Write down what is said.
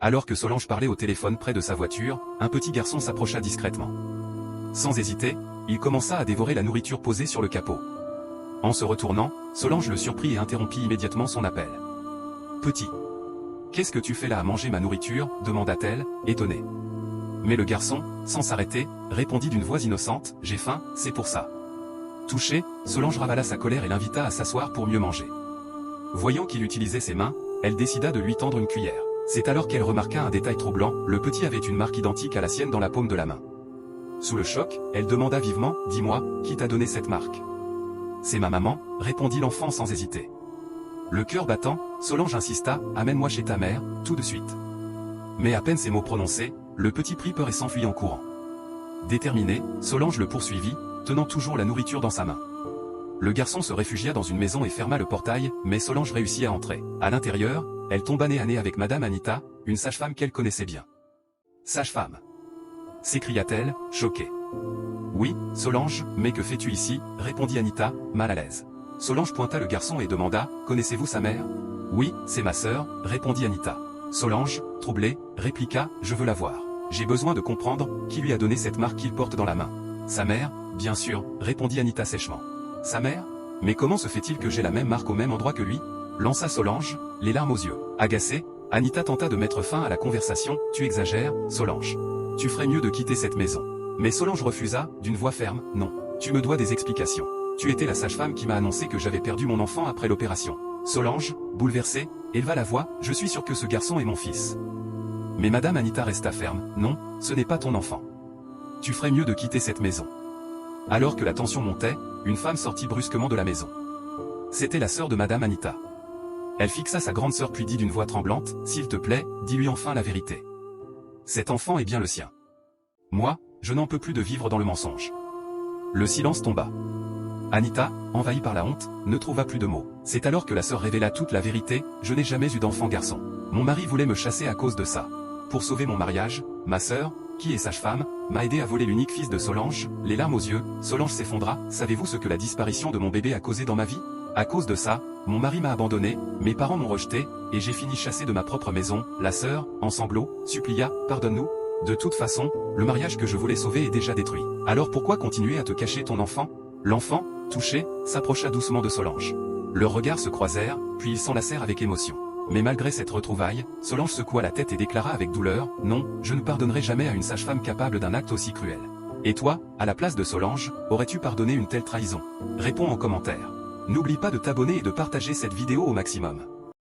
Alors que Solange parlait au téléphone près de sa voiture, un petit garçon s'approcha discrètement. Sans hésiter, il commença à dévorer la nourriture posée sur le capot. En se retournant, Solange le surprit et interrompit immédiatement son appel. « Petit. Qu'est-ce que tu fais là à manger ma nourriture ?» demanda-t-elle, étonnée. Mais le garçon, sans s'arrêter, répondit d'une voix innocente, « J'ai faim, c'est pour ça. » Touchée, Solange ravala sa colère et l'invita à s'asseoir pour mieux manger. Voyant qu'il utilisait ses mains, elle décida de lui tendre une cuillère. C'est alors qu'elle remarqua un détail troublant, le petit avait une marque identique à la sienne dans la paume de la main. Sous le choc, elle demanda vivement, « Dis-moi, qui t'a donné cette marque ?» « C'est ma maman, » répondit l'enfant sans hésiter. Le cœur battant, Solange insista, « Amène-moi chez ta mère, tout de suite. » Mais à peine ces mots prononcés, le petit prit peur et s'enfuit en courant. Déterminée, Solange le poursuivit, tenant toujours la nourriture dans sa main. Le garçon se réfugia dans une maison et ferma le portail, mais Solange réussit à entrer. À l'intérieur, elle tomba nez à nez avec Madame Anita, une sage-femme qu'elle connaissait bien. « Sage-femme !» s'écria-t-elle, choquée. « Oui, Solange, mais que fais-tu ici ?» répondit Anita, mal à l'aise. Solange pointa le garçon et demanda, « Connaissez-vous sa mère ?»« Oui, c'est ma sœur, » répondit Anita. Solange, troublée, répliqua, « Je veux la voir. J'ai besoin de comprendre qui lui a donné cette marque qu'il porte dans la main. »« Sa mère, bien sûr, » répondit Anita sèchement. « Sa mère ? Mais comment se fait-il que j'ai la même marque au même endroit que lui ?» lança Solange, les larmes aux yeux. Agacée, Anita tenta de mettre fin à la conversation, « Tu exagères, Solange. Tu ferais mieux de quitter cette maison. » Mais Solange refusa, d'une voix ferme, « Non. Tu me dois des explications. Tu étais la sage-femme qui m'a annoncé que j'avais perdu mon enfant après l'opération. » Solange, bouleversée, éleva la voix, « Je suis sûre que ce garçon est mon fils. » Mais Madame Anita resta ferme, « Non, ce n'est pas ton enfant. Tu ferais mieux de quitter cette maison. » Alors que la tension montait, une femme sortit brusquement de la maison. C'était la sœur de Madame Anita. Elle fixa sa grande sœur puis dit d'une voix tremblante, « S'il te plaît, dis-lui enfin la vérité. Cet enfant est bien le sien. Moi, je n'en peux plus de vivre dans le mensonge. » Le silence tomba. Anita, envahie par la honte, ne trouva plus de mots. C'est alors que la sœur révéla toute la vérité, « Je n'ai jamais eu d'enfant garçon. Mon mari voulait me chasser à cause de ça. Pour sauver mon mariage, ma sœur, qui est sage-femme, m'a aidé à voler l'unique fils de Solange. » Les larmes aux yeux, Solange s'effondra, « Savez-vous ce que la disparition de mon bébé a causé dans ma vie? À cause de ça, mon mari m'a abandonné, mes parents m'ont rejeté, et j'ai fini chassé de ma propre maison. » La sœur, en sanglots, supplia, « Pardonne-nous. De toute façon, le mariage que je voulais sauver est déjà détruit. Alors pourquoi continuer à te cacher ton enfant ?» L'enfant, touché, s'approcha doucement de Solange. Leurs regards se croisèrent, puis ils s'enlacèrent avec émotion. Mais malgré cette retrouvaille, Solange secoua la tête et déclara avec douleur, « Non, je ne pardonnerai jamais à une sage-femme capable d'un acte aussi cruel. » Et toi, à la place de Solange, aurais-tu pardonné une telle trahison? Réponds en commentaire. N'oublie pas de t'abonner et de partager cette vidéo au maximum.